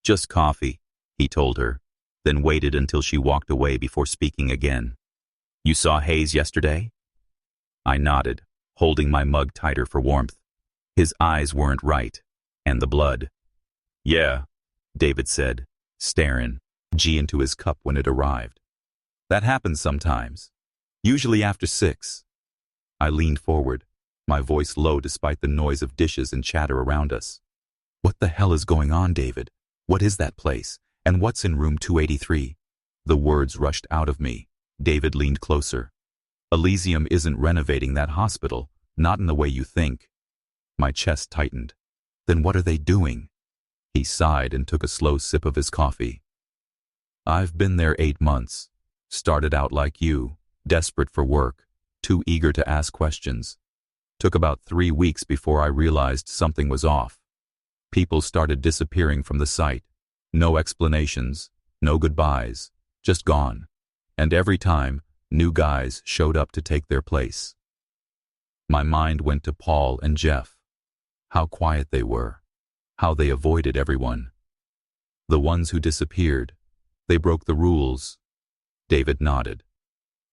"Just coffee," he told her, then waited until she walked away before speaking again. "You saw Hayes yesterday?" I nodded, holding my mug tighter for warmth. His eyes weren't right, and the blood. "Yeah," David said, staring into his cup when it arrived. "That happens sometimes, usually after 6. I leaned forward, my voice low despite the noise of dishes and chatter around us. "What the hell is going on, David? What is that place? And what's in room 283? The words rushed out of me. David leaned closer. "Elysium isn't renovating that hospital, not in the way you think." My chest tightened. "Then what are they doing?" He sighed and took a slow sip of his coffee. I've been there 8 months. Started out like you, desperate for work, too eager to ask questions. Took about 3 weeks before I realized something was off. People started disappearing from the site. No explanations, no goodbyes, just gone. And every time, new guys showed up to take their place. My mind went to Paul and Jeff. How quiet they were. How they avoided everyone. The ones who disappeared, they broke the rules. David nodded.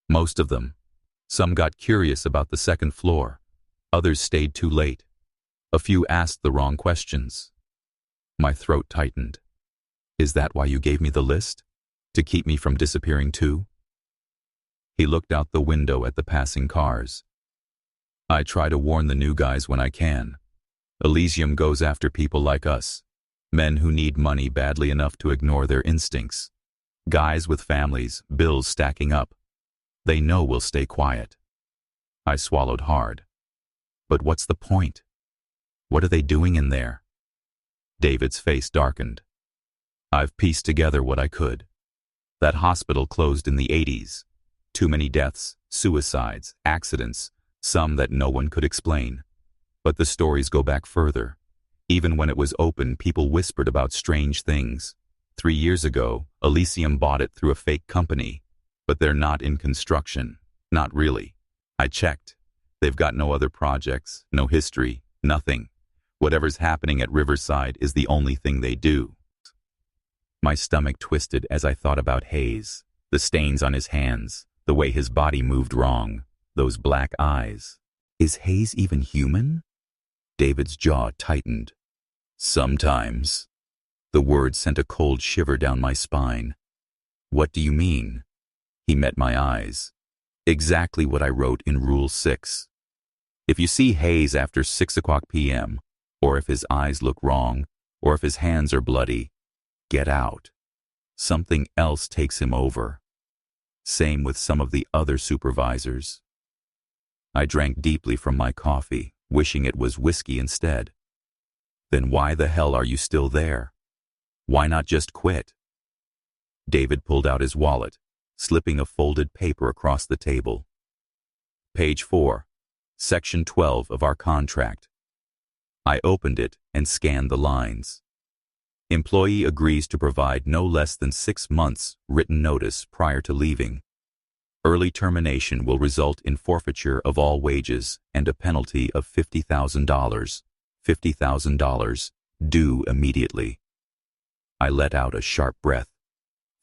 Most of them. Some got curious about the second floor. Others stayed too late. A few asked the wrong questions. My throat tightened. Is that why you gave me the list? To keep me from disappearing too? He looked out the window at the passing cars. I try to warn the new guys when I can. Elysium goes after people like us. Men who need money badly enough to ignore their instincts. Guys with families, bills stacking up. They know we'll stay quiet. I swallowed hard. But what's the point? What are they doing in there? David's face darkened. I've pieced together what I could. That hospital closed in the 80s. Too many deaths, suicides, accidents, some that no one could explain. But the stories go back further. Even when it was open, people whispered about strange things. 3 years ago, Elysium bought it through a fake company. But they're not in construction. Not really. I checked. They've got no other projects, no history, nothing. Whatever's happening at Riverside is the only thing they do. My stomach twisted as I thought about Hayes, the stains on his hands, the way his body moved wrong, those black eyes. Is Hayes even human? David's jaw tightened. Sometimes. The word sent a cold shiver down my spine. What do you mean? He met my eyes. Exactly what I wrote in Rule 6. If you see Hayes after 6 o'clock p.m., or if his eyes look wrong, or if his hands are bloody, get out. Something else takes him over. Same with some of the other supervisors. I drank deeply from my coffee, wishing it was whiskey instead. Then why the hell are you still there? Why not just quit? David pulled out his wallet, slipping a folded paper across the table. Page 4, Section 12 of our contract. I opened it and scanned the lines. Employee agrees to provide no less than 6 months written notice prior to leaving. Early termination will result in forfeiture of all wages and a penalty of $50,000. $50,000 due immediately. I let out a sharp breath.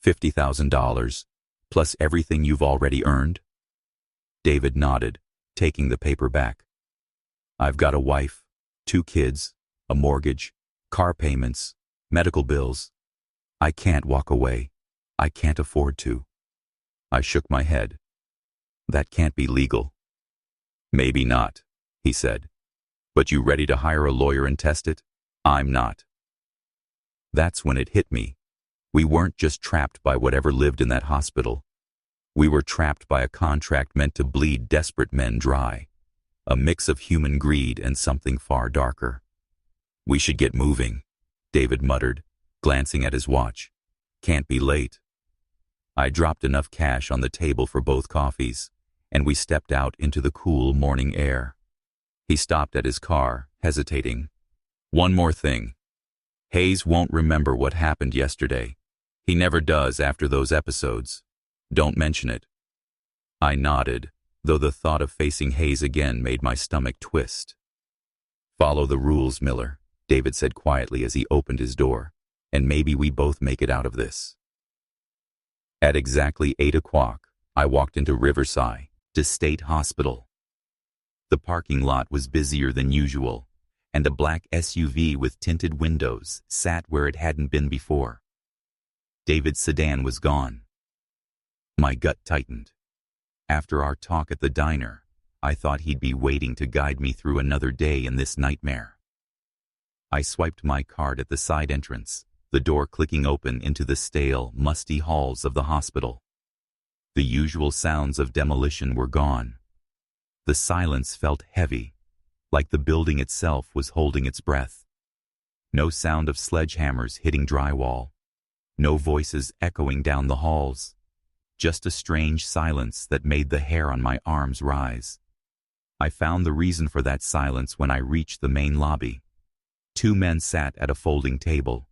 $50,000 plus everything you've already earned? David nodded, taking the paper back. I've got a wife, 2 kids, a mortgage, car payments, medical bills. I can't walk away. I can't afford to. I shook my head. That can't be legal. Maybe not, he said. But you ready to hire a lawyer and test it? I'm not. That's when it hit me. We weren't just trapped by whatever lived in that hospital. We were trapped by a contract meant to bleed desperate men dry. A mix of human greed and something far darker. We should get moving, David muttered, glancing at his watch. Can't be late. I dropped enough cash on the table for both coffees, and we stepped out into the cool morning air. He stopped at his car, hesitating. One more thing. Hayes won't remember what happened yesterday. He never does after those episodes. Don't mention it. I nodded, though the thought of facing Hayes again made my stomach twist. Follow the rules, Miller, David said quietly as he opened his door, and maybe we both make it out of this. At exactly 8 o'clock, I walked into Riverside, to State Hospital. The parking lot was busier than usual, and a black SUV with tinted windows sat where it hadn't been before. David's sedan was gone. My gut tightened. After our talk at the diner, I thought he'd be waiting to guide me through another day in this nightmare. I swiped my card at the side entrance, the door clicking open into the stale, musty halls of the hospital. The usual sounds of demolition were gone. The silence felt heavy, like the building itself was holding its breath. No sound of sledgehammers hitting drywall. No voices echoing down the halls. Just a strange silence that made the hair on my arms rise. I found the reason for that silence when I reached the main lobby. Two men sat at a folding table,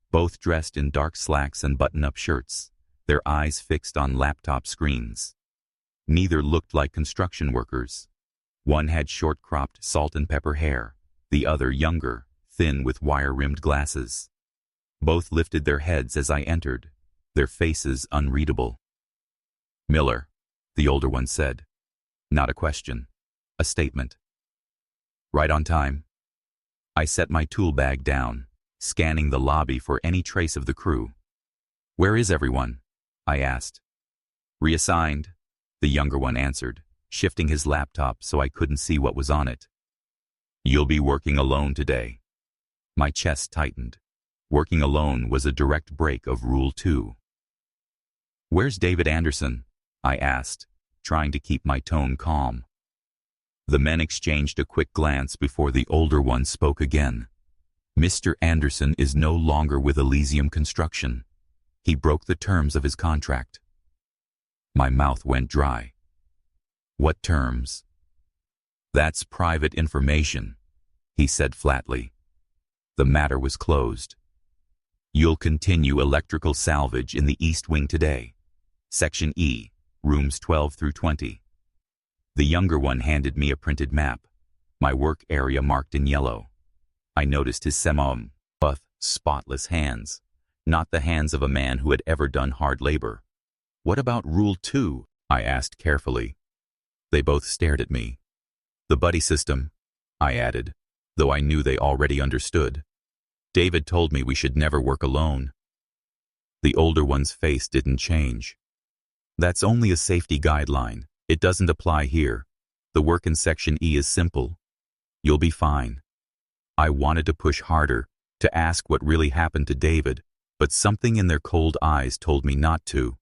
both dressed in dark slacks and button-up shirts, their eyes fixed on laptop screens. Neither looked like construction workers. One had short-cropped salt and pepper hair, the other younger, thin with wire-rimmed glasses. Both lifted their heads as I entered, their faces unreadable. "Miller," the older one said. Not a question, a statement. "Right on time." I set my tool bag down, scanning the lobby for any trace of the crew. "Where is everyone?" I asked. "Reassigned," the younger one answered, shifting his laptop so I couldn't see what was on it. "You'll be working alone today." My chest tightened. Working alone was a direct break of Rule 2. "Where's David Anderson?" I asked, trying to keep my tone calm. The men exchanged a quick glance before the older one spoke again. "Mr. Anderson is no longer with Elysium Construction. He broke the terms of his contract." My mouth went dry. "What terms?" "That's private information," he said flatly. The matter was closed. "You'll continue electrical salvage in the East Wing today. Section E, rooms 12 through 20. The younger one handed me a printed map, my work area marked in yellow. I noticed his spotless hands, not the hands of a man who had ever done hard labor. "What about Rule 2? I asked carefully. They both stared at me. "The buddy system," I added, though I knew they already understood. "David told me we should never work alone." The older one's face didn't change. "That's only a safety guideline. It doesn't apply here. The work in Section E is simple. You'll be fine." I wanted to push harder, to ask what really happened to David, but something in their cold eyes told me not to.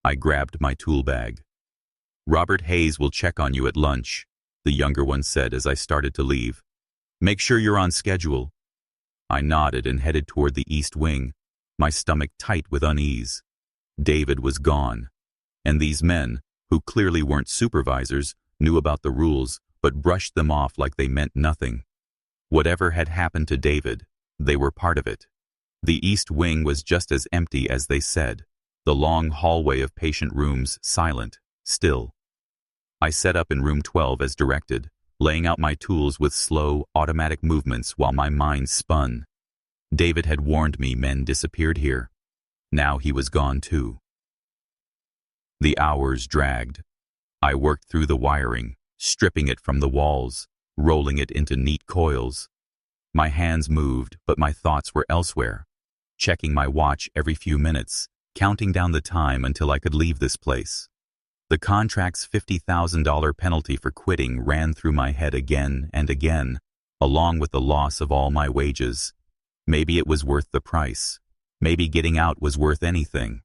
I grabbed my tool bag. "Robert Hayes will check on you at lunch," the younger one said as I started to leave. "Make sure you're on schedule." I nodded and headed toward the East Wing, my stomach tight with unease. David was gone, and these men, who clearly weren't supervisors, knew about the rules, but brushed them off like they meant nothing. Whatever had happened to David, they were part of it. The East Wing was just as empty as they said, the long hallway of patient rooms silent, still. I set up in room 12 as directed, laying out my tools with slow, automatic movements while my mind spun. David had warned me men disappeared here. Now he was gone too. The hours dragged. I worked through the wiring, stripping it from the walls, rolling it into neat coils. My hands moved, but my thoughts were elsewhere, checking my watch every few minutes, counting down the time until I could leave this place. The contract's $50,000 penalty for quitting ran through my head again and again, along with the loss of all my wages. Maybe it was worth the price. Maybe getting out was worth anything.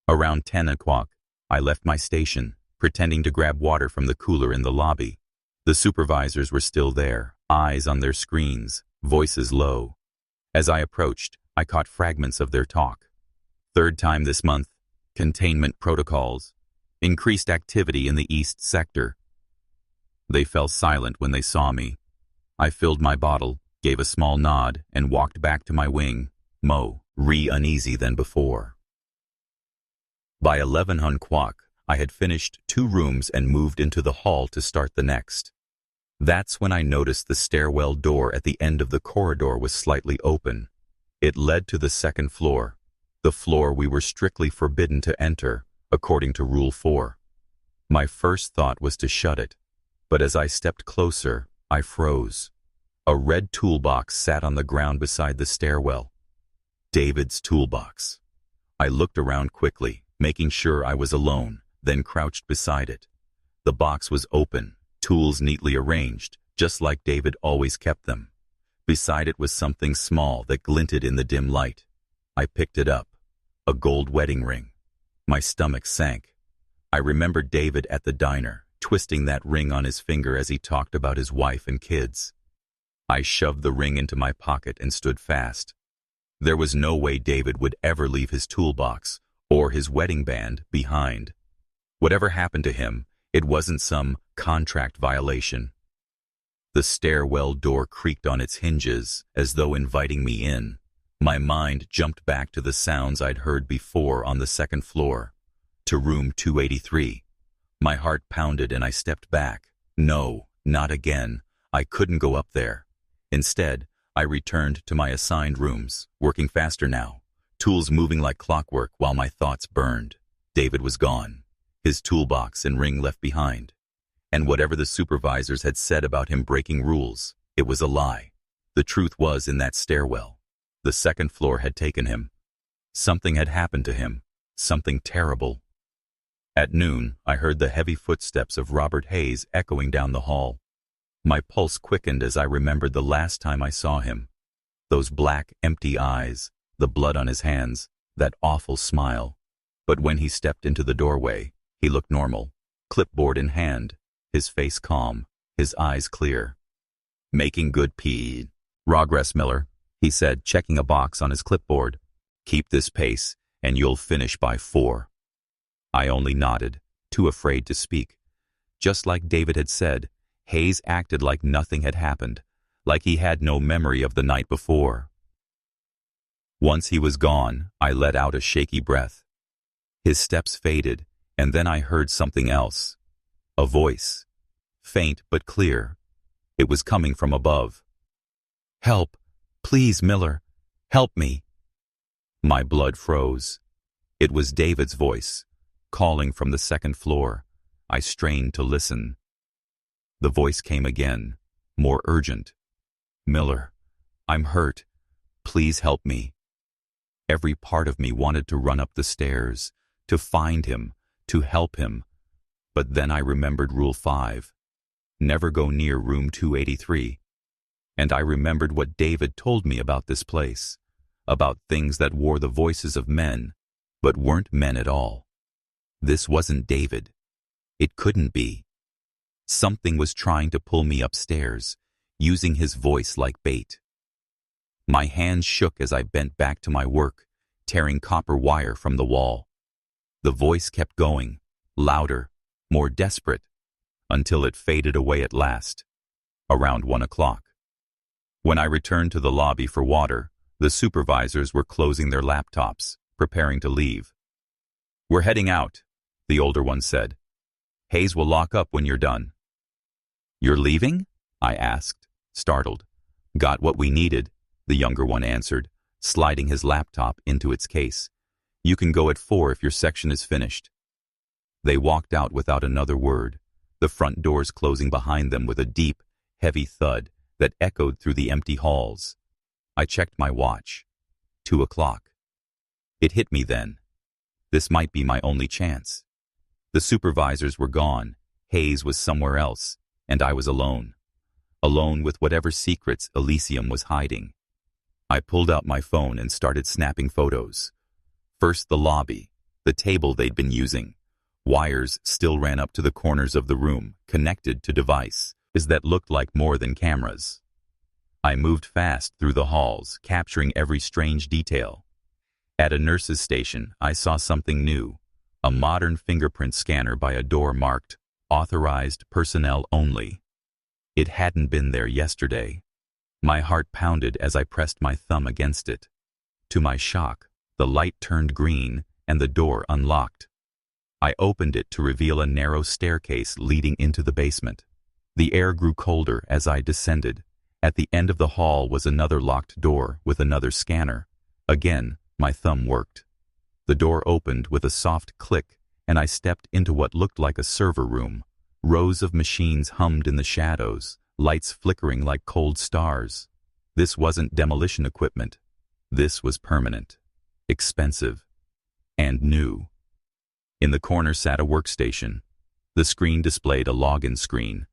Around 10 o'clock, I left my station, pretending to grab water from the cooler in the lobby. The supervisors were still there, eyes on their screens, voices low. As I approached, I caught fragments of their talk. "Third time this month, containment protocols, increased activity in the East Sector." They fell silent when they saw me. I filled my bottle, gave a small nod, and walked back to my wing, uneasy than before. By 11 o'clock, I had finished 2 rooms and moved into the hall to start the next. That's when I noticed the stairwell door at the end of the corridor was slightly open. It led to the second floor, the floor we were strictly forbidden to enter, according to Rule 4. My first thought was to shut it, but as I stepped closer, I froze. A red toolbox sat on the ground beside the stairwell. David's toolbox. I looked around quickly, making sure I was alone, then crouched beside it. The box was open, tools neatly arranged, just like David always kept them. Beside it was something small that glinted in the dim light. I picked it up, a gold wedding ring. My stomach sank. I remembered David at the diner, twisting that ring on his finger as he talked about his wife and kids. I shoved the ring into my pocket and stood fast. There was no way David would ever leave his toolbox or his wedding band behind. Whatever happened to him, it wasn't some contract violation. The stairwell door creaked on its hinges as though inviting me in. My mind jumped back to the sounds I'd heard before on the second floor, to room 283. My heart pounded and I stepped back. No, not again. I couldn't go up there. Instead, I returned to my assigned rooms, working faster now, tools moving like clockwork while my thoughts burned. David was gone, his toolbox and ring left behind. And whatever the supervisors had said about him breaking rules, it was a lie. The truth was in that stairwell. The second floor had taken him. Something had happened to him, something terrible. At noon, I heard the heavy footsteps of Robert Hayes echoing down the hall. My pulse quickened as I remembered the last time I saw him. Those black, empty eyes, the blood on his hands, that awful smile. But when he stepped into the doorway, he looked normal, clipboard in hand, his face calm, his eyes clear. "Making good progress, Miller," he said, checking a box on his clipboard. "Keep this pace, and you'll finish by 4. I only nodded, too afraid to speak. Just like David had said, Hayes acted like nothing had happened, like he had no memory of the night before. Once he was gone, I let out a shaky breath. His steps faded, and then I heard something else. A voice. Faint but clear. It was coming from above. "Help! Please, Miller! Help me!" My blood froze. It was David's voice, calling from the second floor. I strained to listen. The voice came again, more urgent. "Miller, I'm hurt. Please help me." Every part of me wanted to run up the stairs, to find him, to help him. But then I remembered Rule 5. Never go near room 283. And I remembered what David told me about this place, about things that wore the voices of men, but weren't men at all. This wasn't David. It couldn't be. Something was trying to pull me upstairs, using his voice like bait. My hands shook as I bent back to my work, tearing copper wire from the wall. The voice kept going, louder, more desperate, until it faded away at last, around 1 o'clock. When I returned to the lobby for water, the supervisors were closing their laptops, preparing to leave. "We're heading out," the older one said. "Hayes will lock up when you're done." "You're leaving?" I asked, startled. "Got what we needed," the younger one answered, sliding his laptop into its case. "You can go at 4 if your section is finished." They walked out without another word, the front doors closing behind them with a deep, heavy thud that echoed through the empty halls. I checked my watch. 2 o'clock. It hit me then. This might be my only chance. The supervisors were gone, Hayes was somewhere else, and I was alone. Alone with whatever secrets Elysium was hiding. I pulled out my phone and started snapping photos. First the lobby, the table they'd been using. Wires still ran up to the corners of the room, connected to devices that looked like more than cameras. I moved fast through the halls, capturing every strange detail. At a nurse's station, I saw something new. A modern fingerprint scanner by a door marked, "Authorized personnel only." It hadn't been there yesterday. My heart pounded as I pressed my thumb against it. To my shock, the light turned green and the door unlocked. I opened it to reveal a narrow staircase leading into the basement. The air grew colder as I descended. At the end of the hall was another locked door with another scanner. Again, my thumb worked. The door opened with a soft click, and I stepped into what looked like a server room. Rows of machines hummed in the shadows, lights flickering like cold stars. This wasn't demolition equipment. This was permanent, expensive, and new. In the corner sat a workstation. The screen displayed a login screen.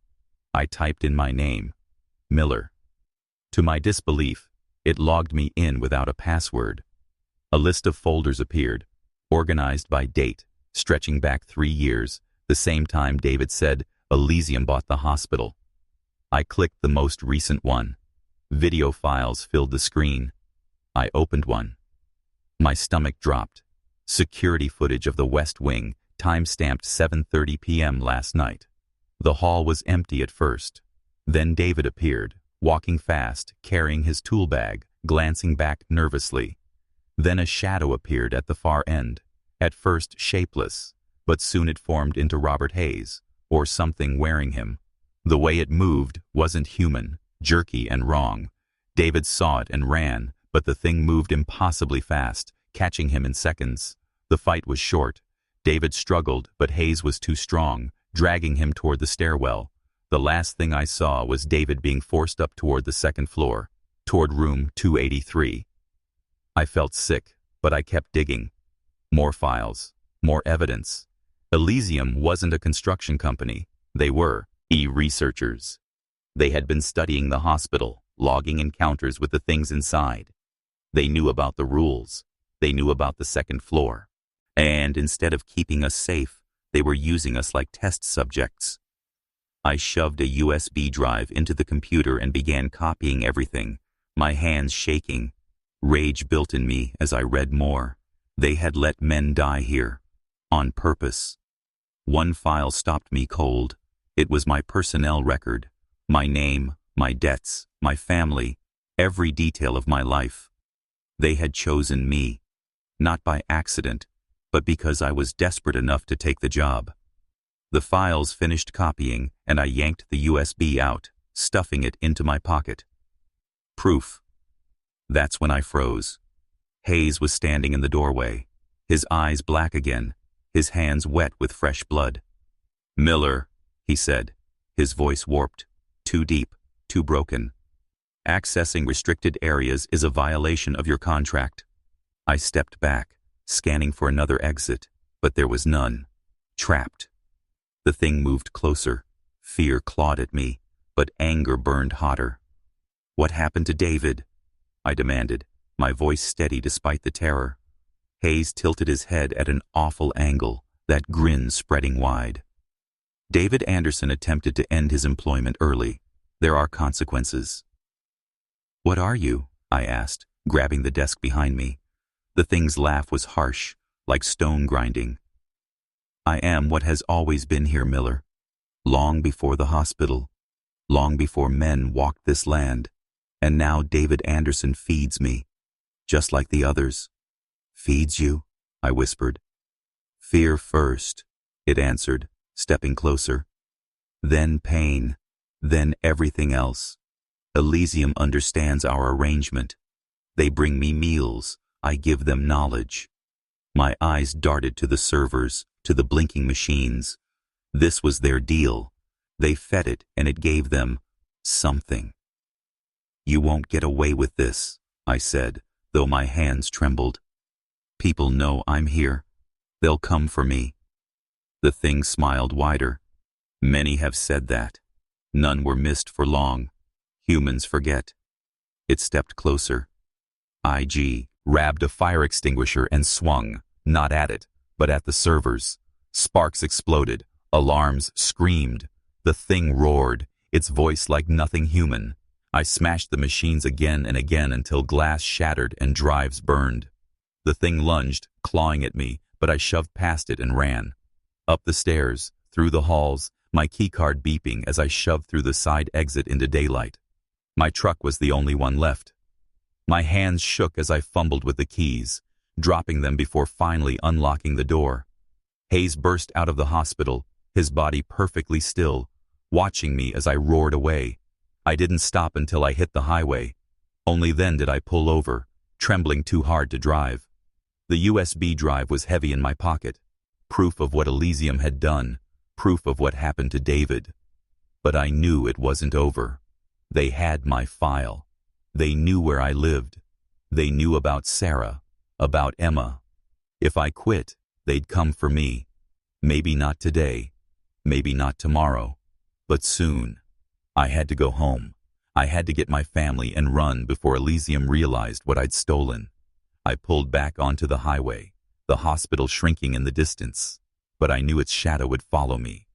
I typed in my name, Miller. To my disbelief, it logged me in without a password. A list of folders appeared, organized by date, stretching back 3 years, the same time David said Elysium bought the hospital. I clicked the most recent one. Video files filled the screen. I opened one. My stomach dropped. Security footage of the West Wing, time-stamped 7:30 p.m. last night. The hall was empty at first. Then David appeared, walking fast, carrying his tool bag, glancing back nervously. Then a shadow appeared at the far end, at first shapeless, but soon it formed into Robert Hayes, or something wearing him. The way it moved wasn't human, jerky and wrong. David saw it and ran, but the thing moved impossibly fast, catching him in seconds. The fight was short. David struggled, but Hayes was too strong, dragging him toward the stairwell. The last thing I saw was David being forced up toward the second floor, toward room 283. I felt sick, but I kept digging. More files, more evidence. Elysium wasn't a construction company. They were researchers. They had been studying the hospital, logging encounters with the things inside. They knew about the rules. They knew about the second floor. And instead of keeping us safe, they were using us like test subjects. I shoved a USB drive into the computer and began copying everything, my hands shaking. Rage built in me as I read more. They had let men die here, on purpose. One file stopped me cold. It was my personnel record, my name, my debts, my family, every detail of my life. They had chosen me, not by accident, but because I was desperate enough to take the job. The files finished copying, and I yanked the USB out, stuffing it into my pocket. Proof. That's when I froze. Hayes was standing in the doorway, his eyes black again, his hands wet with fresh blood. "Miller," he said, his voice warped, too deep, too broken. "Accessing restricted areas is a violation of your contract." I stepped back, scanning for another exit, but there was none. Trapped. The thing moved closer. Fear clawed at me, but anger burned hotter. "What happened to David?" I demanded, my voice steady despite the terror. Hayes tilted his head at an awful angle, that grin spreading wide. "David Anderson attempted to end his employment early. There are consequences." "What are you?" I asked, grabbing the desk behind me. The thing's laugh was harsh, like stone grinding. "I am what has always been here, Miller. Long before the hospital, long before men walked this land, and now David Anderson feeds me, just like the others." "Feeds you?" I whispered. "Fear first," it answered, stepping closer. "Then pain, then everything else. Elysium understands our arrangement. They bring me meals, I give them knowledge." My eyes darted to the servers, to the blinking machines. This was their deal. They fed it, and it gave them something. "You won't get away with this," I said, though my hands trembled. "People know I'm here. They'll come for me." The thing smiled wider. "Many have said that. None were missed for long. Humans forget." It stepped closer. IG grabbed a fire extinguisher and swung, not at it, but at the servers. Sparks exploded. Alarms screamed. The thing roared, its voice like nothing human. I smashed the machines again and again until glass shattered and drives burned. The thing lunged, clawing at me, but I shoved past it and ran. Up the stairs, through the halls, my keycard beeping as I shoved through the side exit into daylight. My truck was the only one left. My hands shook as I fumbled with the keys, dropping them before finally unlocking the door. Hayes burst out of the hospital, his body perfectly still, watching me as I roared away. I didn't stop until I hit the highway. Only then did I pull over, trembling too hard to drive. The USB drive was heavy in my pocket, proof of what Elysium had done, proof of what happened to David. But I knew it wasn't over. They had my file. They knew where I lived. They knew about Sarah, about Emma. If I quit, they'd come for me. Maybe not today, maybe not tomorrow, but soon. I had to go home. I had to get my family and run before Elysium realized what I'd stolen. I pulled back onto the highway, the hospital shrinking in the distance, but I knew its shadow would follow me.